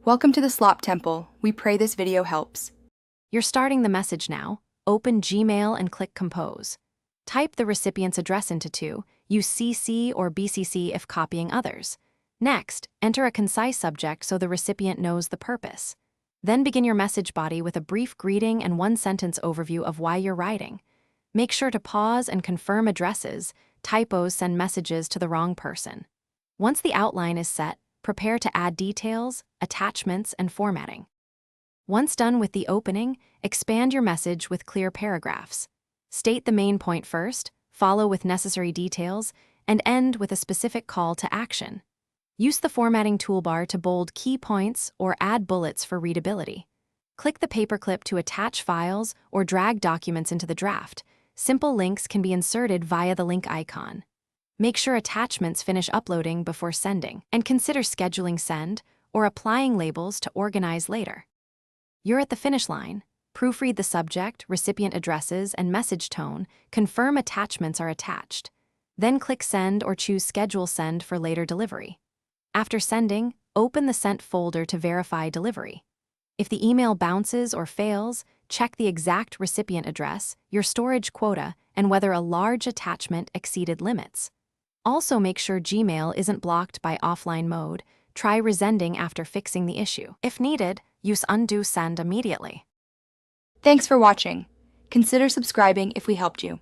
Welcome to the Slop Temple. We pray this video helps. You're starting the message now. Open Gmail and click Compose. Type the recipient's address into use CC or BCC if copying others. Next, enter a concise subject so the recipient knows the purpose. Then begin your message body with a brief greeting and one-sentence overview of why you're writing. Make sure to pause and confirm addresses. Typos send messages to the wrong person. Once the outline is set, prepare to add details, attachments, and formatting. Once done with the opening, expand your message with clear paragraphs. State the main point first, follow with necessary details, and end with a specific call to action. Use the formatting toolbar to bold key points or add bullets for readability. Click the paperclip to attach files or drag documents into the draft. Simple links can be inserted via the link icon. Make sure attachments finish uploading before sending, and consider scheduling send or applying labels to organize later. You're at the finish line. Proofread the subject, recipient addresses, and message tone. Confirm attachments are attached. Then click Send or choose Schedule Send for later delivery. After sending, open the sent folder to verify delivery. If the email bounces or fails, check the exact recipient address, your storage quota, and whether a large attachment exceeded limits. Also make sure Gmail isn't blocked by offline mode. Try resending after fixing the issue. If needed, use undo send immediately. Thanks for watching. Consider subscribing if we helped you.